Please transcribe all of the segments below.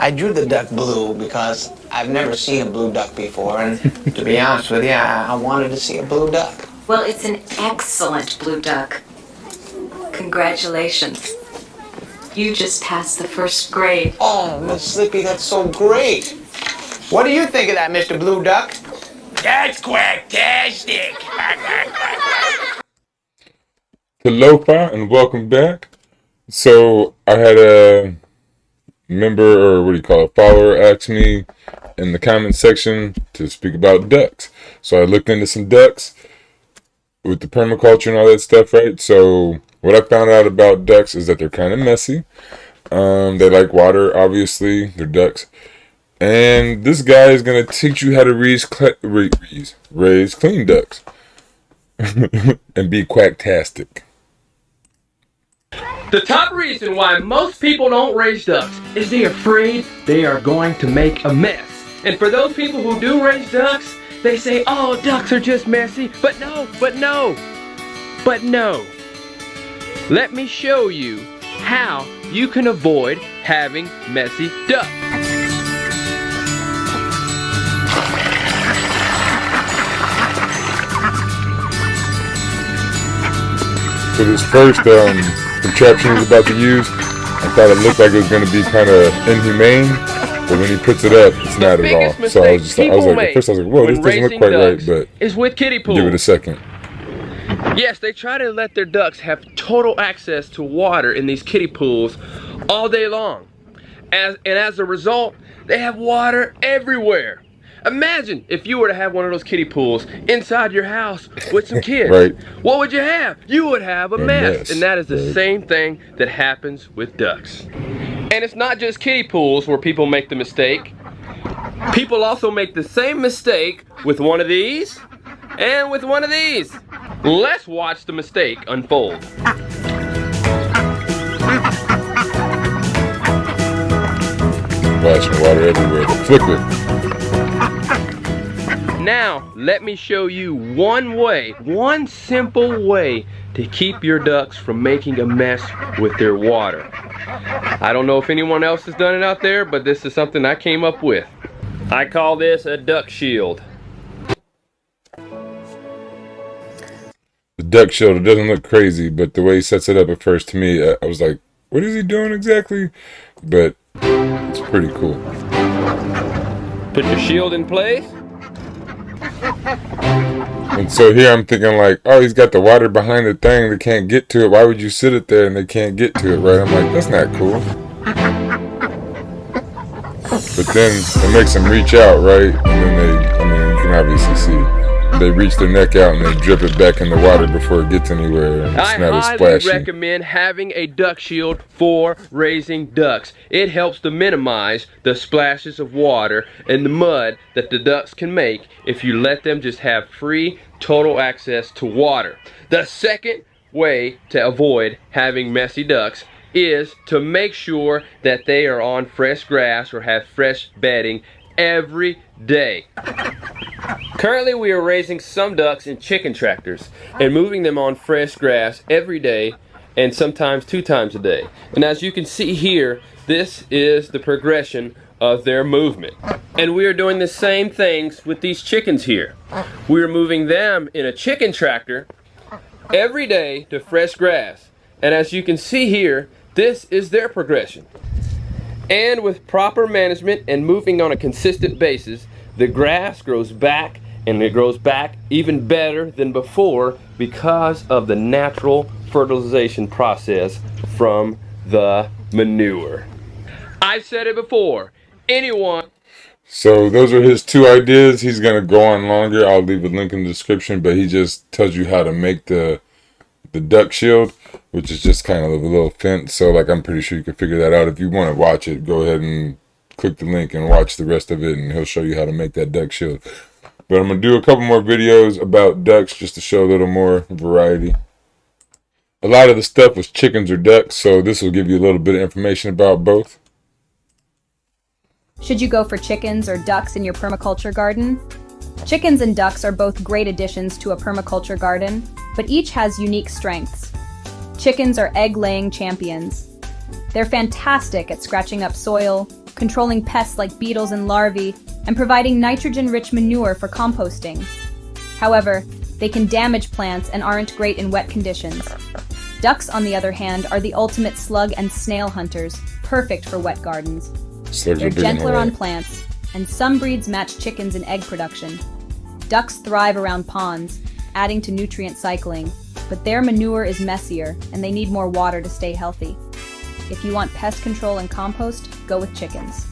I drew the duck blue because I've never seen a blue duck before, and to be honest with you, I wanted to see a blue duck. Well, it's an excellent blue duck. Congratulations. You just passed the first grade. Oh, Miss Slippy, that's so great. What do you think of that, Mr. Blue Duck? That's quacktastic. Aloha and welcome back. So I had a member, or what do you call it, follower, ask me in the comment section to speak about ducks. So I looked into some ducks with the permaculture and all that stuff, right? So what I found out about ducks is that they're kind of messy. They like water, obviously. They're ducks. And this guy is going to teach you how to raise clean ducks and be quacktastic. The top reason why most people don't raise ducks is they're afraid they are going to make a mess. And for those people who do raise ducks, they say, oh, ducks are just messy. But no. Let me show you how you can avoid having messy ducks. So this first contraption he's about to use, I thought it looked like it was going to be kind of inhumane, but when he puts it up, it's not at all. So I was like, at first I was like, whoa, this doesn't look quite right, but is with kiddie pools. Give it a second. Yes, they try to let their ducks have total access to water in these kiddie pools all day long. And as a result, they have water everywhere. Imagine if you were to have one of those kiddie pools inside your house with some kids. Right. What would you have? You would have a mess. And that is the right. same thing that happens with ducks. And it's not just kiddie pools where people make the mistake. People also make the same mistake with one of these and with one of these. Let's watch the mistake unfold. Splashing water everywhere. The flicker. Now, let me show you one simple way to keep your ducks from making a mess with their water. I don't know if anyone else has done it out there, but this is something I came up with. I call this a duck shield. The duck shield, it doesn't look crazy, but the way he sets it up at first, to me, I was like, what is he doing exactly? But it's pretty cool. Put your shield in place. And so here I'm thinking like, oh, he's got the water behind the thing, they can't get to it. Why would you sit it there and they can't get to it, right? I'm like, that's not cool. But then it makes them reach out, right? And then you can obviously see. They reach their neck out and they drip it back in the water before it gets anywhere. And it's not as splashy. I highly recommend having a duck shield for raising ducks. It helps to minimize the splashes of water and the mud that the ducks can make if you let them just have free, total access to water. The second way to avoid having messy ducks is to make sure that they are on fresh grass or have fresh bedding every day. Currently we are raising some ducks in chicken tractors and moving them on fresh grass every day and sometimes 2 times a day. And as you can see here, this is the progression of their movement. And we are doing the same things with these chickens here. We are moving them in a chicken tractor every day to fresh grass. And as you can see here, this is their progression. And with proper management and moving on a consistent basis, the grass grows back, and it grows back even better than before because of the natural fertilization process from the manure. I've said it before, anyone... So those are his 2 ideas. He's going to go on longer. I'll leave a link in the description, but he just tells you how to make the duck shield, which is just kind of a little fence. So like, I'm pretty sure you can figure that out. If you want to watch it, go ahead and click the link and watch the rest of it, and he'll show you how to make that duck shield. But I'm going to do a couple more videos about ducks just to show a little more variety. A lot of the stuff was chickens or ducks, so this will give you a little bit of information about both. Should you go for chickens or ducks in your permaculture garden? Chickens and ducks are both great additions to a permaculture garden, but each has unique strengths. Chickens are egg-laying champions. They're fantastic at scratching up soil, controlling pests like beetles and larvae, and providing nitrogen-rich manure for composting. However, they can damage plants and aren't great in wet conditions. Ducks, on the other hand, are the ultimate slug and snail hunters, perfect for wet gardens. They're gentler on plants, and some breeds match chickens in egg production. Ducks thrive around ponds, adding to nutrient cycling, but their manure is messier and they need more water to stay healthy. If you want pest control and compost, go with chickens.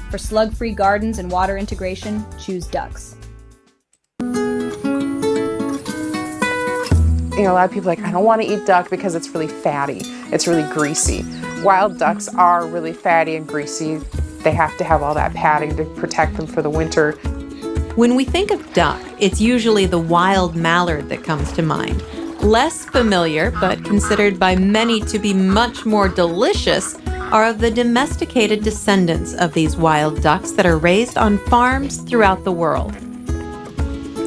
For slug-free gardens and water integration, choose ducks. A lot of people are like, I don't want to eat duck because it's really fatty. It's really greasy. Wild ducks are really fatty and greasy. They have to have all that padding to protect them for the winter. When we think of duck, it's usually the wild mallard that comes to mind. Less familiar, but considered by many to be much more delicious, are the domesticated descendants of these wild ducks that are raised on farms throughout the world.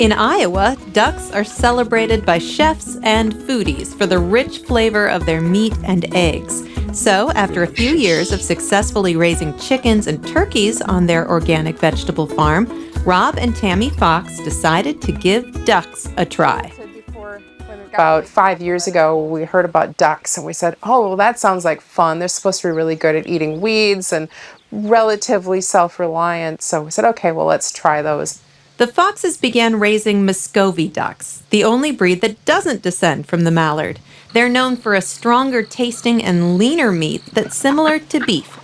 In Iowa, ducks are celebrated by chefs and foodies for the rich flavor of their meat and eggs. So, after a few years of successfully raising chickens and turkeys on their organic vegetable farm, Rob and Tammy Fox decided to give ducks a try. About 5 years ago, we heard about ducks and we said, oh, well, that sounds like fun. They're supposed to be really good at eating weeds and relatively self-reliant. So we said, okay, well, let's try those. The Foxes began raising Muscovy ducks, the only breed that doesn't descend from the mallard. They're known for a stronger tasting and leaner meat that's similar to beef.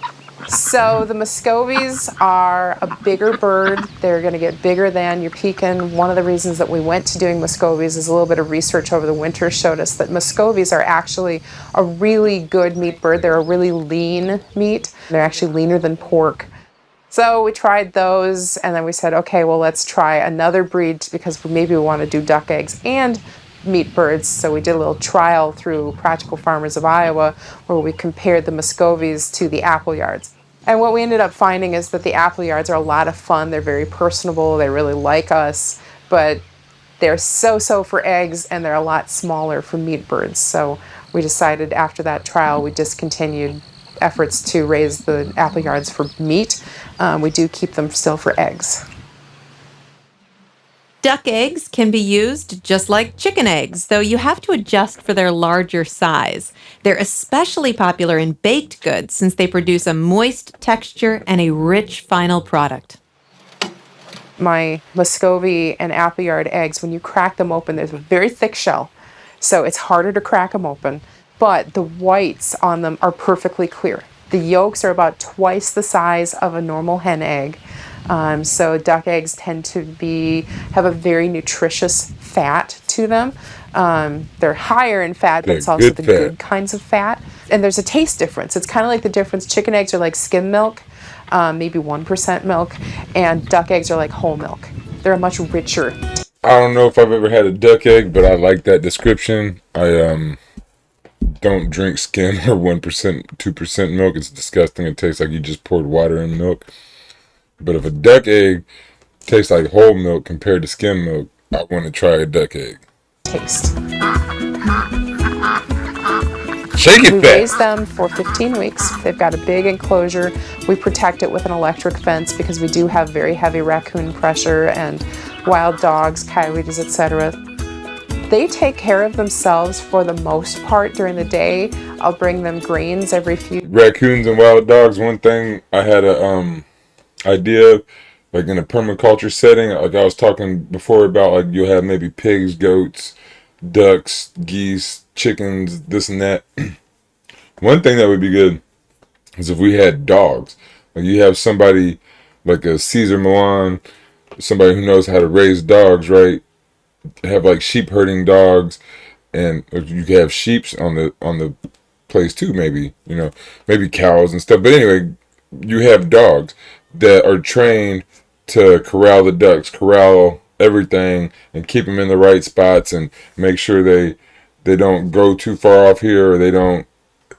So the Muscovies are a bigger bird. They're going to get bigger than your pekin. One of the reasons that we went to doing Muscovies is a little bit of research over the winter showed us that Muscovies are actually a really good meat bird. They're a really lean meat. They're actually leaner than pork. So we tried those, and then we said, okay, well, let's try another breed because maybe we want to do duck eggs and meat birds. So we did a little trial through Practical Farmers of Iowa where we compared the Muscovies to the Appleyards. And what we ended up finding is that the Appleyards are a lot of fun. They're very personable. They really like us, but they're so for eggs, and they're a lot smaller for meat birds. So we decided after that trial, we discontinued efforts to raise the Appleyards for meat. We do keep them still for eggs. Duck eggs can be used just like chicken eggs, though you have to adjust for their larger size. They're especially popular in baked goods since they produce a moist texture and a rich final product. My Muscovy and Appleyard eggs, when you crack them open, there's a very thick shell, so it's harder to crack them open, but the whites on them are perfectly clear. The yolks are about twice the size of a normal hen egg. So duck eggs tend to have a very nutritious fat to them. They're higher in fat, but it's also the good kinds of fat. And there's a taste difference. It's kind of like the difference. Chicken eggs are like skim milk, maybe 1% milk, and duck eggs are like whole milk. They're much richer. I don't know if I've ever had a duck egg, but I like that description. I don't drink skim or 1%, 2% milk. It's disgusting. It tastes like you just poured water in milk. But if a duck egg tastes like whole milk compared to skim milk, I want to try a duck egg. Taste. Shake it We back. raise them for 15 weeks. They've got a big enclosure. We protect it with an electric fence because we do have very heavy raccoon pressure and wild dogs, coyotes, etc. They take care of themselves for the most part during the day. I'll bring them grains every few. Raccoons and wild dogs. One thing I had a idea, like in a permaculture setting, like I was talking before about, like you'll have maybe pigs, goats, ducks, geese, chickens, this and that. One thing that would be good is if we had dogs. Like you have somebody like a Caesar Milan, somebody who knows how to raise dogs, right? Have like sheep herding dogs, and you could have sheeps on the place too, maybe, maybe cows and stuff. But anyway, you have dogs that are trained to corral the ducks, corral everything, and keep them in the right spots, and make sure they don't go too far off here, or they don't,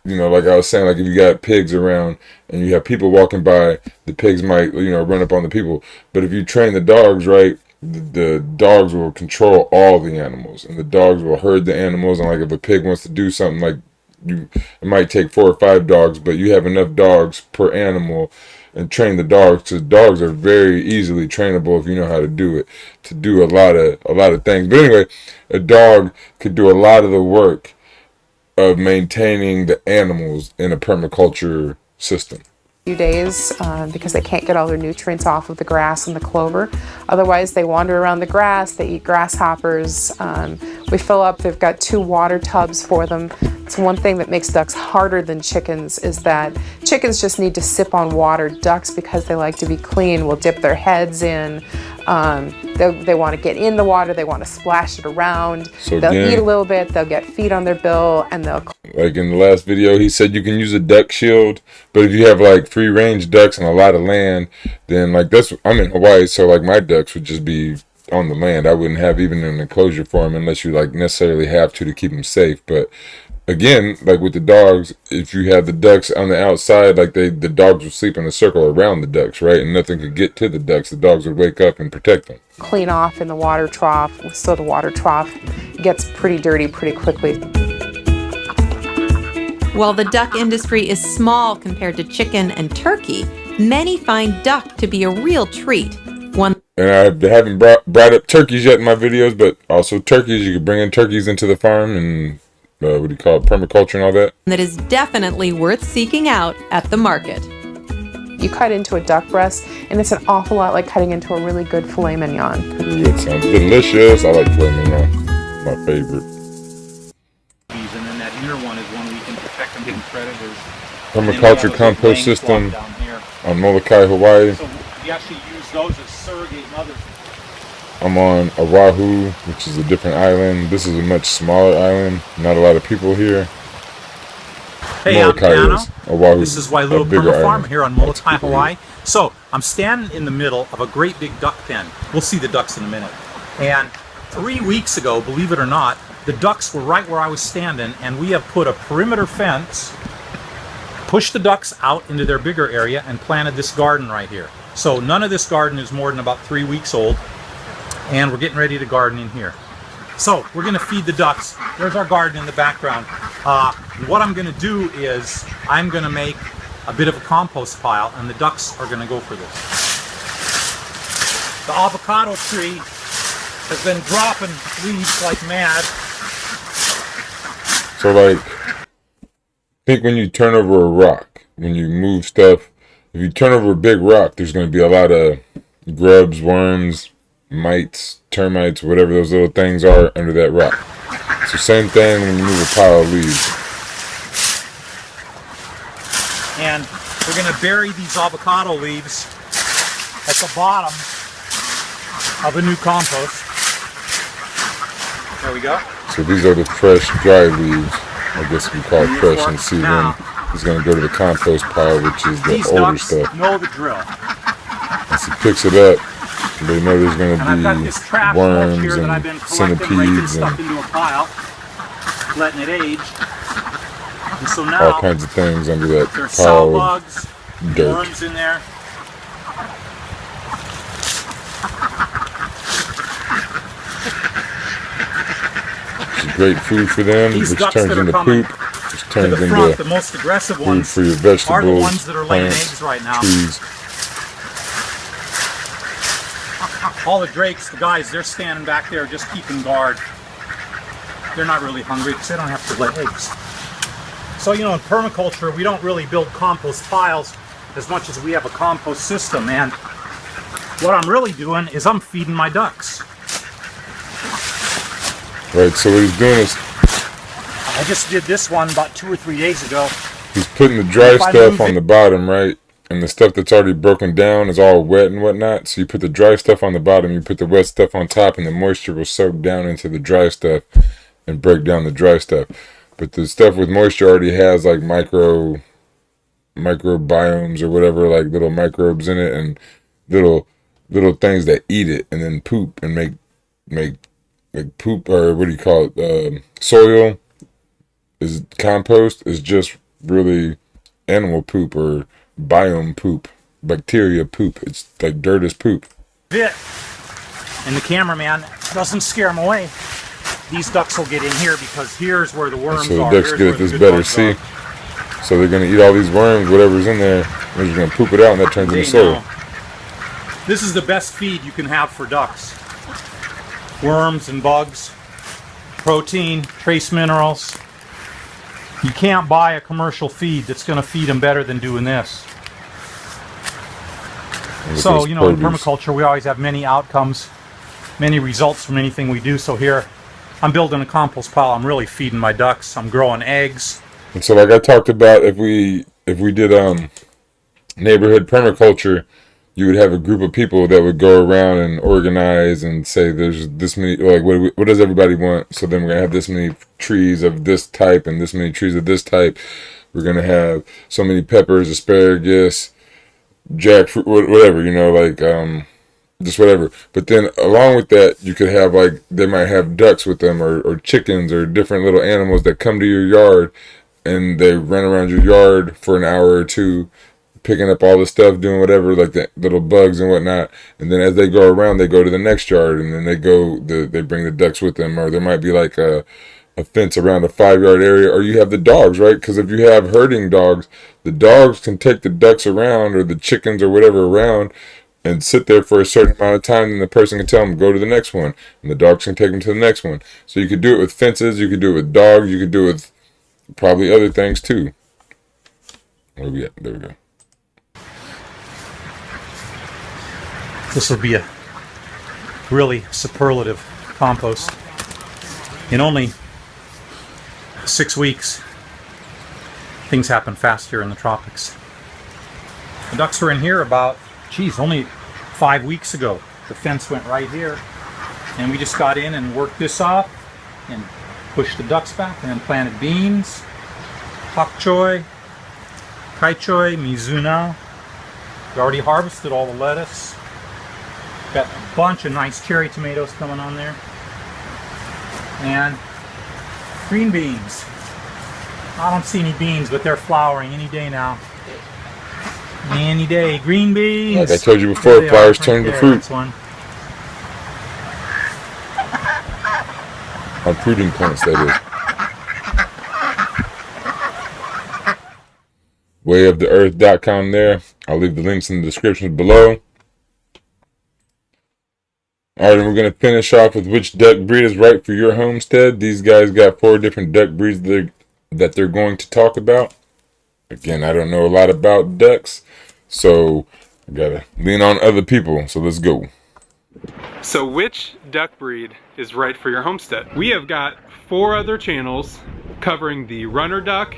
like I was saying, like if you got pigs around and you have people walking by, the pigs might, run up on the people. But if you train the dogs right, the dogs will control all the animals, and the dogs will herd the animals. And like if a pig wants to do something, it might take 4 or 5 dogs, but you have enough dogs per animal and train the dogs, because dogs are very easily trainable if you know how to do it, to do a lot of things. But anyway, a dog could do a lot of the work of maintaining the animals in a permaculture system. Few days because they can't get all their nutrients off of the grass and the clover. Otherwise, they wander around the grass, they eat grasshoppers. We fill up, they've got 2 water tubs for them. So one thing that makes ducks harder than chickens is that chickens just need to sip on water. Ducks, because they like to be clean, will dip their heads in. They want to get in the water, they want to splash it around. So they'll again, eat a little bit, they'll get feet on their bill, and they'll... Like in the last video, he said you can use a duck shield, but if you have like free range ducks and a lot of land, then like I'm in Hawaii, so like my ducks would just be on the land. I wouldn't have even an enclosure for them unless you like necessarily have to keep them safe. But again, like with the dogs, if you have the ducks on the outside, like the dogs would sleep in a circle around the ducks, right? And nothing could get to the ducks. The dogs would wake up and protect them. Clean off in the water trough, so the water trough gets pretty dirty pretty quickly. While the duck industry is small compared to chicken and turkey, many find duck to be a real treat. One And I haven't brought up turkeys yet in my videos, but also turkeys. You could bring in turkeys into the farm and what do you call it, permaculture and all that. that is definitely worth seeking out at the market. You cut into a duck breast, and it's an awful lot like cutting into a really good filet mignon. Ooh, that sounds delicious. I like filet mignon. My favorite. And then that inner one is one we can protect them from predators. Permaculture compost system down here. on Molokai, Hawaii. So we actually use those as surrogate mothers. I'm on Oahu, which is a different island. This is a much smaller island. Not a lot of people here. Hey, I'm Piano. Oahu, This is Wailuo Perma Farm here on Molokai, Hawaii. So I'm standing in the middle of a great big duck pen. We'll see the ducks in a minute. And 3 weeks ago, believe it or not, the ducks were right where I was standing, and we have put a perimeter fence, pushed the ducks out into their bigger area, and planted this garden right here. So none of this garden is more than about 3 weeks old, and we're getting ready to garden in here. So we're going to feed the ducks. There's our garden in the background. What I'm going to do is I'm going to make a bit of a compost pile, and the ducks are going to go for this. The avocado tree has been dropping leaves like mad. So like, think when you turn over a rock, when you move stuff, if you turn over a big rock, there's going to be a lot of grubs, worms, mites, termites, whatever those little things are under that rock. It's the same thing when you move a pile of leaves. And we're going to bury these avocado leaves at the bottom of a new compost. There we go. So these are the fresh, dry leaves. I guess we call it fresh and see them. He's going to go to the compost pile, which is the These older ducks stuff. know the drill. As he picks it up, they know there's going And I've got this to trap be worms here that I've and been collecting, raking centipedes stuff and into a pile, letting it age. And so now all kinds of things under that there's cell pile bugs, of dirt. worms in there. It's great food for them, These which ducks turns that are into coming poop, which to turns the front, the into most aggressive food ones, for your vegetables, are the ones that are laying plants, eggs right now. trees. All the drakes, the guys, they're standing back there just keeping guard. They're not really hungry because they don't have to lay eggs. So, you know, in permaculture, we don't really build compost piles as much as we have a compost system. And what I'm really doing is I'm feeding my ducks. Right, so what he's doing is I just did this one about 2 or 3 days ago. he's putting the dry If I stuff move on it- the bottom, right? And the stuff that's already broken down is all wet and whatnot. So you put the dry stuff on the bottom, you put the wet stuff on top, and the moisture will soak down into the dry stuff and break down the dry stuff. But the stuff with moisture already has like microbiomes or whatever, like little microbes in it and little things that eat it and then poop and make like poop, or what do you call it? Soil is compost is just really animal poop or biome poop, bacteria poop. It's like dirt is poop. Bit. And the cameraman doesn't scare them away. These ducks will get in here because here's where the worms So the are. ducks Here's get where at the this good better bugs see. are. So they're gonna eat all these worms, whatever's in there, We're just gonna poop it out and that turns into soil. No. This is the best feed you can have for ducks. Worms and bugs, protein, trace minerals. You can't buy a commercial feed that's going to feed them better than doing this. So, you know, in permaculture, we always have many outcomes, many results from anything we do. So here, I'm building a compost pile. I'm really feeding my ducks. I'm growing eggs. And so, like I talked about, if we did neighborhood permaculture, you would have a group of people that would go around and organize and say, there's this many, like, what does everybody want? So then we're going to have this many trees of this type and this many trees of this type. We're going to have so many peppers, asparagus, jackfruit, whatever, you know, like, just whatever. But then along with that, you could have, like, they might have ducks with them or chickens or different little animals that come to your yard and they run around your yard for an hour or two, picking up all the stuff, doing whatever, like the little bugs and whatnot. And then as they go around, they go to the next yard, and then they bring the ducks with them. Or there might be like a fence around a 5-yard area, or you have the dogs, right? Because if you have herding dogs, the dogs can take the ducks around or the chickens or whatever around and sit there for a certain amount of time, and the person can tell them, go to the next one, and the dogs can take them to the next one. So you could do it with fences, you could do it with dogs, you could do it with probably other things too. Where we at? There we go. This will be a really superlative compost. In only 6 weeks, things happen fast here in the tropics. The ducks were in here about, only 5 weeks ago. The fence went right here, and we just got in and worked this off and pushed the ducks back, and then planted beans, pak choy, kai choy, mizuna. We already harvested all the lettuce. Got a bunch of nice cherry tomatoes coming on there. And green beans. I don't see any beans, but they're flowering any day now. Any day. Green beans. Like I told you before, flowers turn to fruit. On fruiting plants, that is. Wayoftheearth.com there. I'll leave the links in the description below. Alright, and we're going to finish off with which duck breed is right for your homestead. These guys got 4 different duck breeds that they're going to talk about. Again, I don't know a lot about ducks, so I got to lean on other people. So let's go. So which duck breed is right for your homestead? We have got 4 other channels covering the runner duck,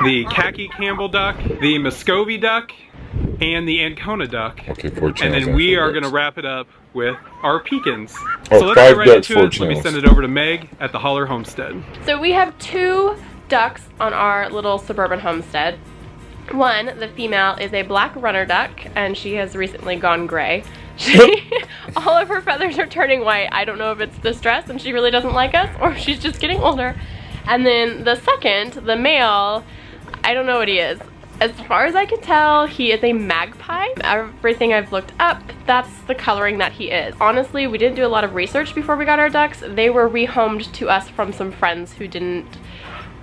the khaki Campbell duck, the Muscovy duck, and the Ancona duck. Okay, 4 channels. And then we are going to wrap it up with our pecans. Oh, so let's 5 get right ducks, into 4 it. channels. Let me send it over to Meg at the Holler Homestead. So we have 2 ducks on our little suburban homestead. One, the female, is a black runner duck, and she has recently gone gray. All of her feathers are turning white. I don't know if it's the stress and she really doesn't like us, or if she's just getting older. And then the second, the male, I don't know what he is. As far as I can tell, he is a magpie. Everything I've looked up, that's the coloring that he is. Honestly, we didn't do a lot of research before we got our ducks. They were rehomed to us from some friends who didn't,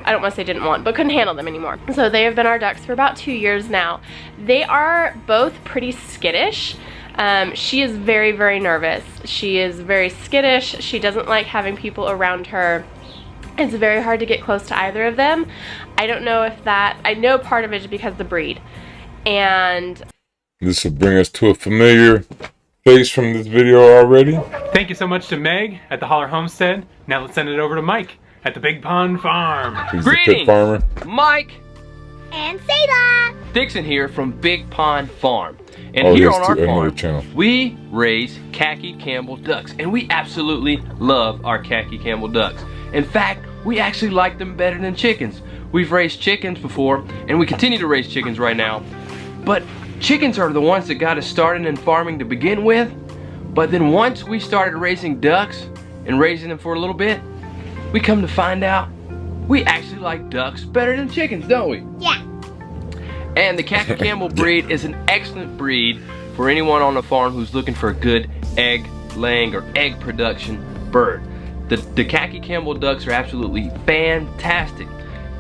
I don't want to say didn't want, but couldn't handle them anymore. So they have been our ducks for about 2 years now. They are both pretty skittish. She is very, very nervous. She is very skittish. She doesn't like having people around her. It's very hard to get close to either of them. I don't know if that, I know part of it is because of the breed. And this will bring us to a familiar face from this video already. Thank you so much to Meg at the Holler Homestead. Now let's send it over to Mike at the Big Pond Farm. He's the pit farmer. Mike and Seda. Dixon here from Big Pond Farm. And here on our farm, we raise khaki Campbell ducks. And we absolutely love our khaki Campbell ducks. In fact, we actually like them better than chickens. We've raised chickens before, and we continue to raise chickens right now. But chickens are the ones that got us started in farming to begin with. But then once we started raising ducks and raising them for a little bit, we come to find out we actually like ducks better than chickens, don't we? Yeah. And the khaki Campbell breed is an excellent breed for anyone on the farm who's looking for a good egg laying or egg production bird. The khaki Campbell ducks are absolutely fantastic.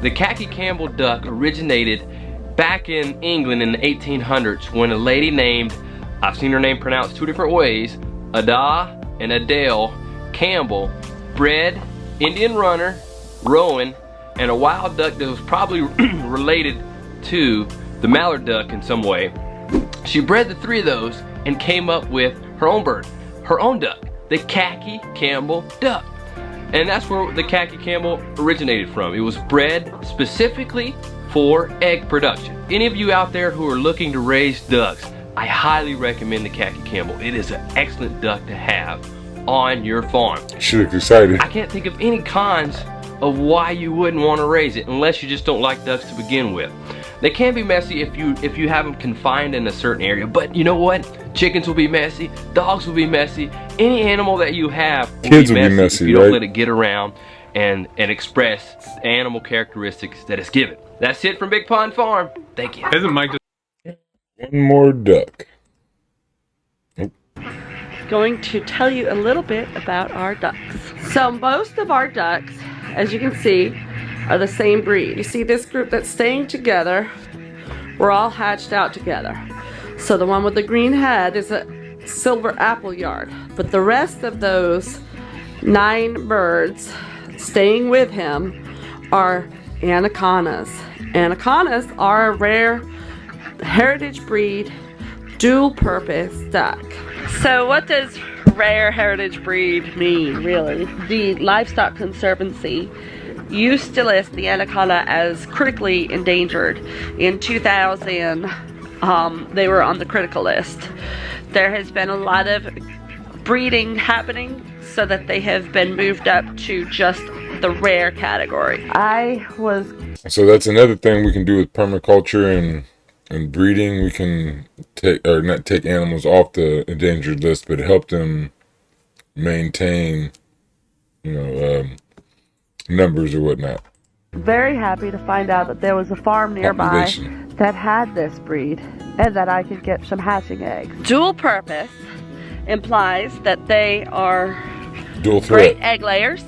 The khaki Campbell duck originated back in England in the 1800s when a lady named, I've seen her name pronounced 2 different ways, Ada and Adele Campbell, bred Indian runner, rowan, and a wild duck that was probably related to the mallard duck in some way. She bred the 3 of those and came up with her own bird, her own duck, the khaki Campbell duck. And that's where the khaki Campbell originated from. It was bred specifically for egg production. Any of you out there who are looking to raise ducks, I highly recommend the khaki Campbell. It is an excellent duck to have on your farm. She looks excited. I can't think of any cons of why you wouldn't want to raise it unless you just don't like ducks to begin with. They can be messy if you have them confined in a certain area, but you know what? Chickens will be messy, dogs will be messy, any animal that you have will Kids be will be messy messy, if you don't right? let it get around and express the animal characteristics that it's given. That's it from Big Pond Farm. Thank you. Isn't Mike just One more duck. Going to tell you a little bit about our ducks. So most of our ducks, as you can see, are the same breed. You see this group that's staying together, we're all hatched out together. So the one with the green head is a silver apple yard, but the rest of those 9 birds staying with him are anacondas. Anacondas are a rare heritage breed, dual purpose duck. So what does rare heritage breed mean, really? The Livestock Conservancy used to list the anaconda as critically endangered. In 2000, they were on the critical list. There has been a lot of breeding happening so that they have been moved up to just the rare category. So that's another thing we can do with permaculture and breeding. We can not take animals off the endangered list, but help them maintain, numbers or whatnot. Very happy to find out that there was a farm nearby Population. that had this breed and that I could get some hatching eggs. Dual purpose implies that they are Dual threat. great egg layers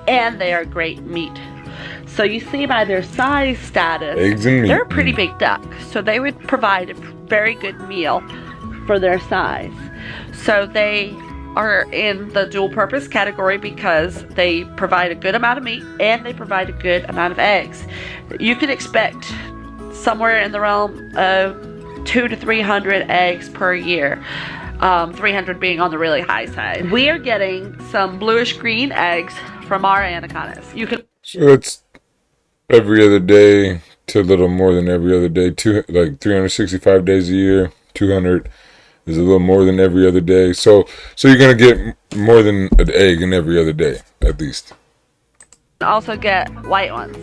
and they are great meat. So you see by their size status, Eggs and meat. they're a pretty big duck. So they would provide a very good meal for their size. So they are in the dual purpose category because they provide a good amount of meat and they provide a good amount of eggs. You can expect somewhere in the realm of 200 to 300 eggs per year. 300 being on the really high side. We are getting some bluish green eggs from our anacondas. You can. So it's every other day to a little more than every other day. 365 days a year. 200 is a little more than every other day. So you're gonna get more than an egg in every other day, at least. Also get white ones.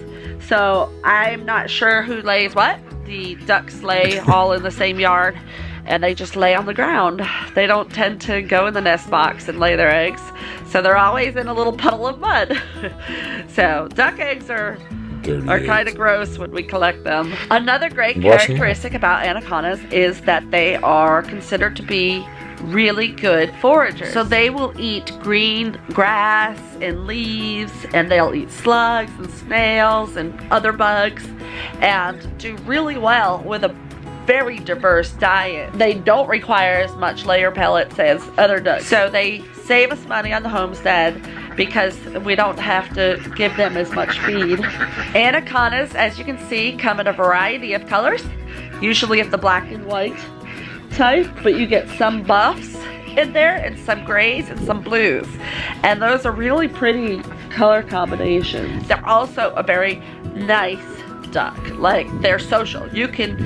So I'm not sure who lays what. The ducks lay all in the same yard and they just lay on the ground. They don't tend to go in the nest box and lay their eggs. So they're always in a little puddle of mud. So duck eggs are kind of gross when we collect them. Another great characteristic about anacondas is that they are considered to be really good foragers. So they will eat green grass and leaves, and they'll eat slugs and snails and other bugs and do really well with a very diverse diet. They don't require as much layer pellets as other ducks. So they save us money on the homestead because we don't have to give them as much feed. Anacondas, as you can see, come in a variety of colors, usually of the black and white type, but you get some buffs in there and some grays and some blues. And those are really pretty color combinations. They're also a very nice duck. Like, they're social. You can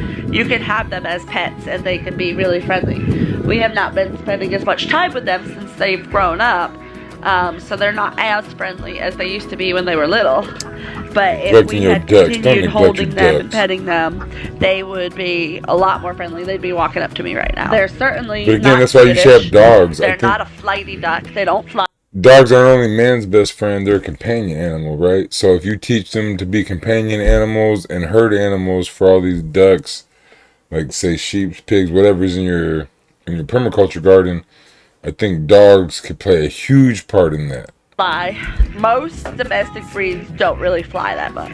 have them as pets and they can be really friendly. We have not been spending as much time with them since they've grown up, so they're not as friendly as they used to be when they were little. But if we had continued holding them and petting them, they would be a lot more friendly. They'd be walking up to me right now. They're certainly But again, not that's why you should have dogs. They're not a flighty duck. They don't fly. Dogs aren't only man's best friend, they're a companion animal, right? So if you teach them to be companion animals and herd animals for all these ducks, like say sheep, pigs, whatever's in your permaculture garden, I think dogs could play a huge part in that. fly. Most domestic breeds don't really fly that much,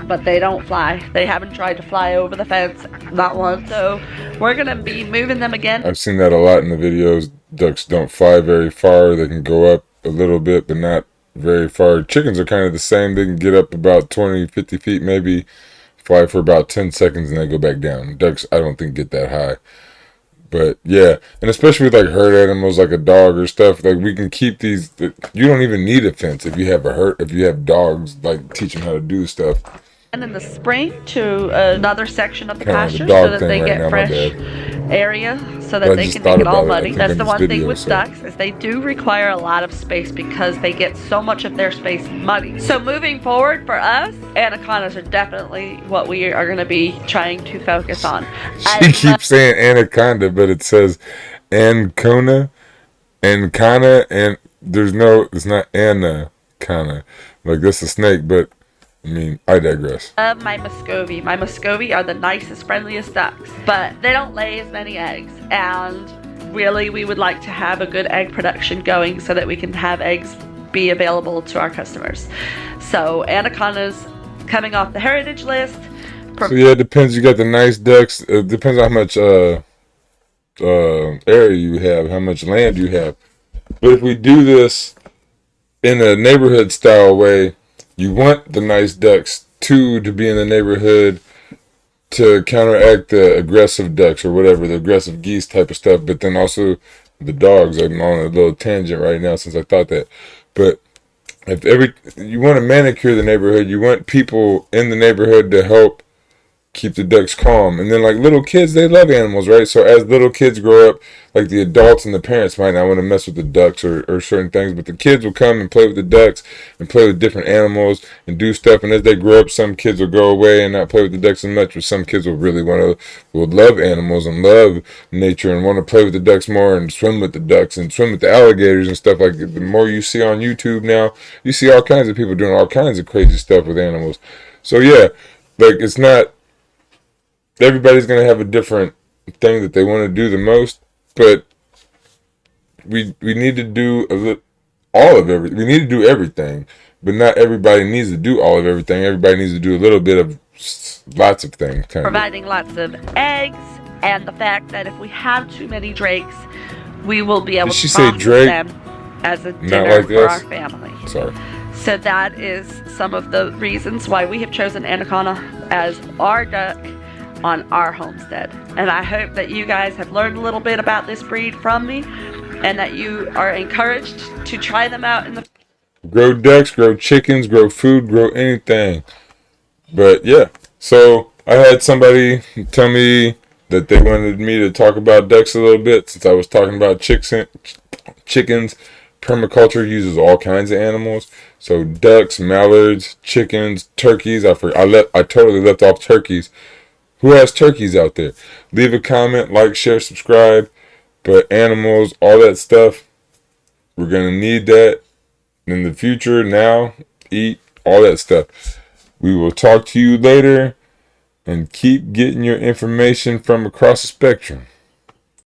but they don't fly. They haven't tried to fly over the fence, not once. So we're gonna be moving them again. I've seen that a lot in the videos. Ducks don't fly very far. They can go up a little bit, but not very far. Chickens are kind of the same. They can get up about 20, 50 feet, maybe fly for about 10 seconds, and they go back down. Ducks, I don't think, get that high. But yeah, and especially with like herd animals, like a dog or stuff, like we can keep these. You don't even need a fence if you have if you have dogs, like teach them how to do stuff. And in the spring to another section of the Kinda like a pasture dog so that thing they right get now, my fresh bad. area so But that I they just can thought make it all about it, I muddy. think, That's in the this one thing video, with so. ducks is they do require a lot of space because they get so much of their space muddy. So moving forward for us, anacondas are definitely what we are going to be trying to focus on. She keeps saying anaconda, but it says ancona, and there's no, it's not anaconda. Like that's a snake, but I mean, I digress. My Muscovy. My Muscovy are the nicest, friendliest ducks, but they don't lay as many eggs. And really, we would like to have a good egg production going so that we can have eggs be available to our customers. So anacondas coming off the heritage list. So yeah, it depends. You got the nice ducks. It depends on how much area you have, how much land you have. But if we do this in a neighborhood style way, you want the nice ducks to be in the neighborhood to counteract the aggressive ducks or whatever, the aggressive geese type of stuff. But then also the dogs. I'm on a little tangent right now since I thought that. But if you want to manicure the neighborhood, you want people in the neighborhood to help keep the ducks calm. And then like little kids, they love animals, right? So as little kids grow up, like the adults and the parents might not want to mess with the ducks or certain things, but the kids will come and play with the ducks and play with different animals and do stuff. And as they grow up, some kids will go away and not play with the ducks as much, but some kids will really will love animals and love nature and want to play with the ducks more and swim with the ducks and swim with the alligators and stuff. Like the more you see on YouTube now, you see all kinds of people doing all kinds of crazy stuff with animals. So yeah, like it's not, everybody's going to have a different thing that they want to do the most, but we need to do we need to do everything, but not everybody needs to do all of everything. Everybody needs to do a little bit of lots of things. Providing lots of eggs, and the fact that if we have too many drakes, we will be able to process them as a dinner for our family. Sorry. So that is some of the reasons why we have chosen anaconda as our duck on our homestead. And I hope that you guys have learned a little bit about this breed from me and that you are encouraged to try them out in the grow ducks, grow chickens, grow food, grow anything. But yeah, so I had somebody tell me that they wanted me to talk about ducks a little bit since I was talking about chickens. Permaculture uses all kinds of animals. So ducks, mallards, chickens, turkeys. I totally left off turkeys. Who has turkeys out there? Leave a comment, like, share, subscribe. But animals, all that stuff, we're going to need that in the future, now, eat, all that stuff. We will talk to you later and keep getting your information from across the spectrum.